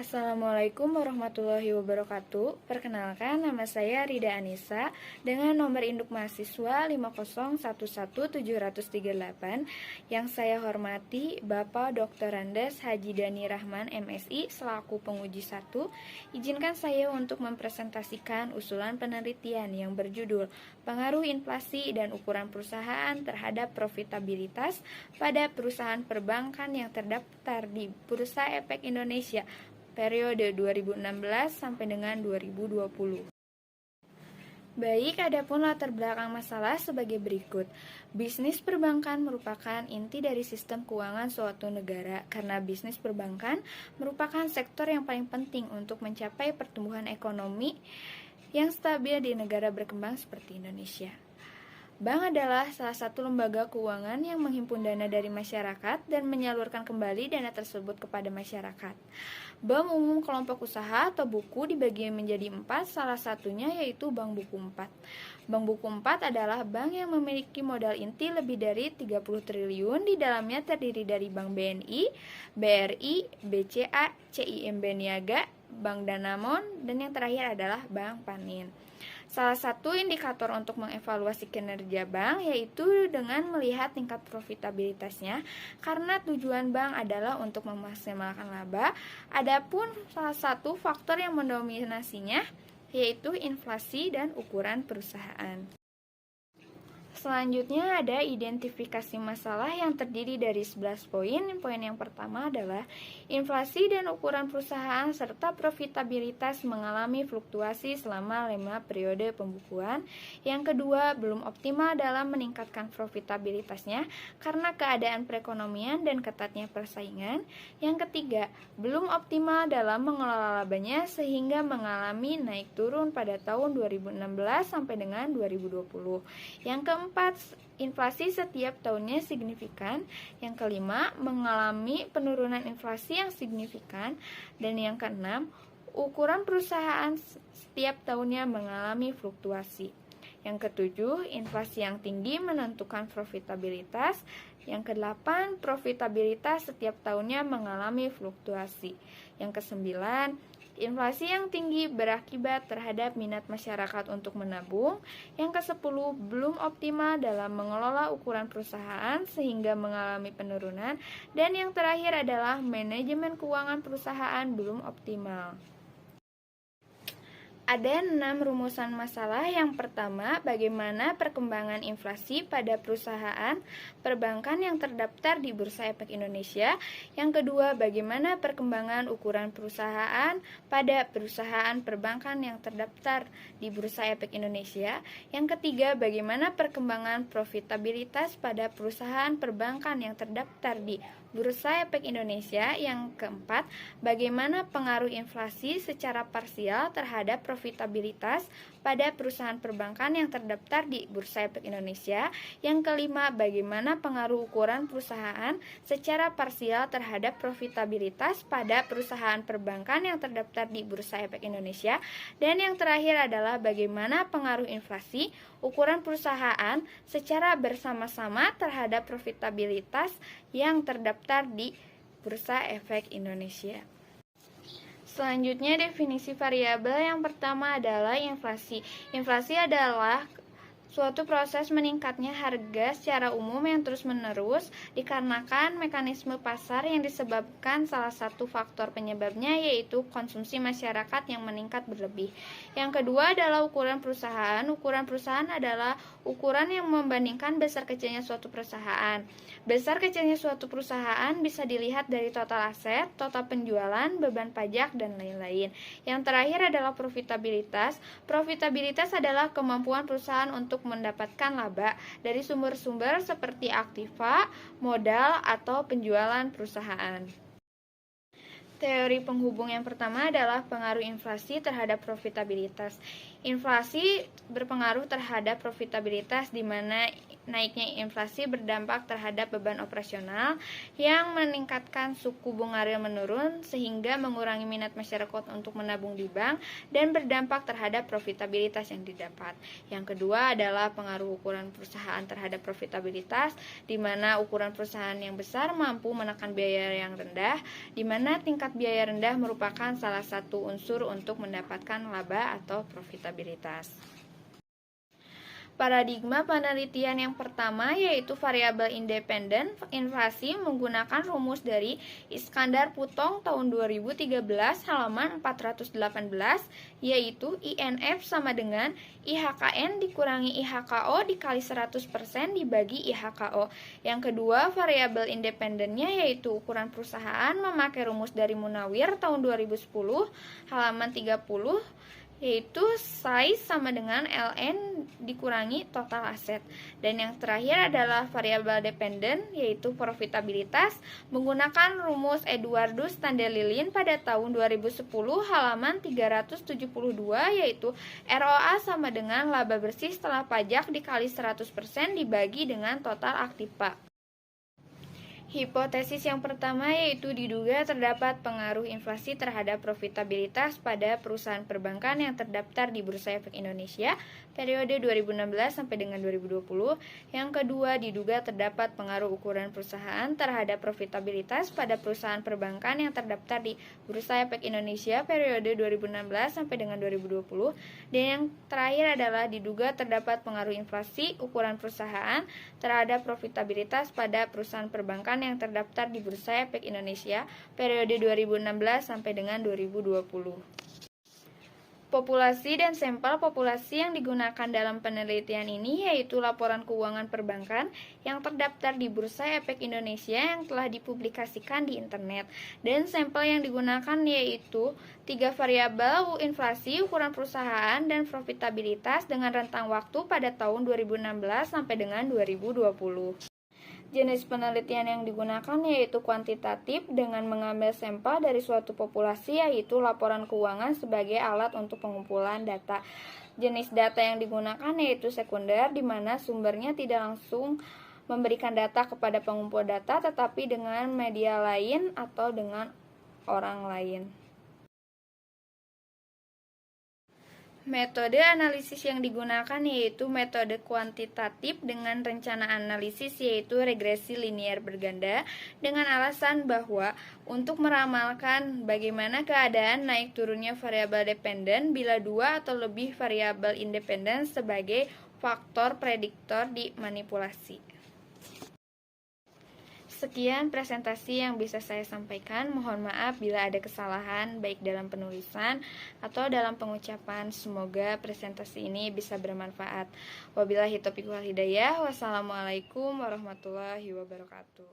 Assalamualaikum warahmatullahi wabarakatuh. Perkenalkan, nama saya Rida Anissa dengan nomor induk mahasiswa 5011738 yang saya hormati Bapak Dr. Andes Haji Dani Rahman MSI selaku penguji 1. Izinkan saya untuk mempresentasikan usulan penelitian yang berjudul Pengaruh Inflasi dan Ukuran Perusahaan Terhadap Profitabilitas pada Perusahaan Perbankan yang terdaftar di Bursa Efek Indonesia periode 2016 sampai dengan 2020. Baik, adapun latar belakang masalah sebagai berikut. Bisnis perbankan merupakan inti dari sistem keuangan suatu negara karena bisnis perbankan merupakan sektor yang paling penting untuk mencapai pertumbuhan ekonomi yang stabil di negara berkembang seperti Indonesia. Bank adalah salah satu lembaga keuangan yang menghimpun dana dari masyarakat dan menyalurkan kembali dana tersebut kepada masyarakat. Bank umum kelompok usaha atau buku dibagi menjadi 4, salah satunya yaitu Bank Buku 4. Bank Buku 4 adalah bank yang memiliki modal inti lebih dari 30 triliun, di dalamnya terdiri dari Bank BNI, BRI, BCA, CIMB Niaga, Bank Danamon, dan yang terakhir adalah Bank Panin. Salah satu indikator untuk mengevaluasi kinerja bank yaitu dengan melihat tingkat profitabilitasnya, karena tujuan bank adalah untuk memaksimalkan laba. Adapun salah satu faktor yang mendominasinya yaitu inflasi dan ukuran perusahaan. Selanjutnya ada identifikasi masalah yang terdiri dari 11 poin. Poin yang pertama adalah inflasi dan ukuran perusahaan serta profitabilitas mengalami fluktuasi selama 5 periode pembukuan. Yang kedua, belum optimal dalam meningkatkan profitabilitasnya karena keadaan perekonomian dan ketatnya persaingan. Yang ketiga, belum optimal dalam mengelola labanya sehingga mengalami naik turun pada tahun 2016 sampai dengan 2020. Yang keempat, inflasi setiap tahunnya signifikan. Yang kelima, mengalami penurunan inflasi yang signifikan. Dan yang keenam, ukuran perusahaan setiap tahunnya mengalami fluktuasi. Yang ketujuh, inflasi yang tinggi menentukan profitabilitas. Yang kedelapan, profitabilitas setiap tahunnya mengalami fluktuasi. Yang kesembilan, inflasi yang tinggi berakibat terhadap minat masyarakat untuk menabung. Yang ke-10, belum optimal dalam mengelola ukuran perusahaan sehingga mengalami penurunan. Dan yang terakhir adalah manajemen keuangan perusahaan belum optimal. Ada 6 rumusan masalah. Yang pertama, bagaimana perkembangan inflasi pada perusahaan perbankan yang terdaftar di Bursa Efek Indonesia. Yang kedua, bagaimana perkembangan ukuran perusahaan pada perusahaan perbankan yang terdaftar di Bursa Efek Indonesia. Yang ketiga, bagaimana perkembangan profitabilitas pada perusahaan perbankan yang terdaftar di Bursa Efek Indonesia. Yang keempat, bagaimana pengaruh inflasi secara parsial terhadap profitabilitas pada perusahaan perbankan yang terdaftar di Bursa Efek Indonesia. Yang kelima, bagaimana pengaruh ukuran perusahaan secara parsial terhadap profitabilitas pada perusahaan perbankan yang terdaftar di Bursa Efek Indonesia. Dan yang terakhir adalah bagaimana pengaruh inflasi ukuran perusahaan secara bersama-sama terhadap profitabilitas yang terdaftar di Bursa Efek Indonesia. Selanjutnya, definisi variabel yang pertama adalah inflasi. Inflasi adalah suatu proses meningkatnya harga secara umum yang terus-menerus dikarenakan mekanisme pasar yang disebabkan salah satu faktor penyebabnya yaitu konsumsi masyarakat yang meningkat berlebih. Yang kedua adalah ukuran perusahaan. Ukuran perusahaan adalah ukuran yang membandingkan besar kecilnya suatu perusahaan. Besar kecilnya suatu perusahaan bisa dilihat dari total aset, total penjualan, beban pajak, dan lain-lain. Yang terakhir adalah profitabilitas. Profitabilitas adalah kemampuan perusahaan untuk mendapatkan laba dari sumber-sumber seperti aktiva, modal, atau penjualan perusahaan. Teori penghubung yang pertama adalah pengaruh inflasi terhadap profitabilitas. Inflasi berpengaruh terhadap profitabilitas di mana naiknya inflasi berdampak terhadap beban operasional yang meningkatkan suku bunga real menurun sehingga mengurangi minat masyarakat untuk menabung di bank dan berdampak terhadap profitabilitas yang didapat. Yang kedua adalah pengaruh ukuran perusahaan terhadap profitabilitas, di mana ukuran perusahaan yang besar mampu menekan biaya yang rendah, di mana tingkat biaya rendah merupakan salah satu unsur untuk mendapatkan laba atau profitabilitas. Paradigma penelitian yang pertama yaitu variabel independen inflasi menggunakan rumus dari Iskandar Putong tahun 2013 halaman 418 yaitu INF sama dengan IHKN dikurangi IHKO dikali 100% dibagi IHKO. Yang kedua variabel independennya yaitu ukuran perusahaan memakai rumus dari Munawir tahun 2010 halaman 30 yaitu size sama dengan ln dikurangi total aset. Dan yang terakhir adalah variabel dependen yaitu profitabilitas menggunakan rumus Eduardus Tandelilin pada tahun 2010 halaman 372 yaitu ROA sama dengan laba bersih setelah pajak dikali 100% dibagi dengan total aktiva. Hipotesis yang pertama yaitu diduga terdapat pengaruh inflasi terhadap profitabilitas pada perusahaan perbankan yang terdaftar di Bursa Efek Indonesia periode 2016 sampai dengan 2020. Yang kedua, diduga terdapat pengaruh ukuran perusahaan terhadap profitabilitas pada perusahaan perbankan yang terdaftar di Bursa Efek Indonesia periode 2016 sampai dengan 2020. Dan yang terakhir adalah diduga terdapat pengaruh inflasi ukuran perusahaan terhadap profitabilitas pada perusahaan perbankan yang terdaftar di Bursa Efek Indonesia periode 2016 sampai dengan 2020. Populasi dan sampel populasi yang digunakan dalam penelitian ini yaitu laporan keuangan perbankan yang terdaftar di Bursa Efek Indonesia yang telah dipublikasikan di internet. Dan sampel yang digunakan yaitu 3 variabel inflasi, ukuran perusahaan, dan profitabilitas dengan rentang waktu pada tahun 2016 sampai dengan 2020. Jenis penelitian yang digunakan yaitu kuantitatif dengan mengambil sampel dari suatu populasi yaitu laporan keuangan sebagai alat untuk pengumpulan data. Jenis data yang digunakan yaitu sekunder di mana sumbernya tidak langsung memberikan data kepada pengumpul data tetapi dengan media lain atau dengan orang lain. Metode analisis yang digunakan yaitu metode kuantitatif dengan rencana analisis yaitu regresi linear berganda dengan alasan bahwa untuk meramalkan bagaimana keadaan naik turunnya variabel dependen bila 2 atau lebih variabel independen sebagai faktor prediktor dimanipulasi. Sekian presentasi yang bisa saya sampaikan. Mohon maaf bila ada kesalahan baik dalam penulisan atau dalam pengucapan. Semoga presentasi ini bisa bermanfaat. Wabillahi taufiq wal hidayah. Wassalamualaikum warahmatullahi wabarakatuh.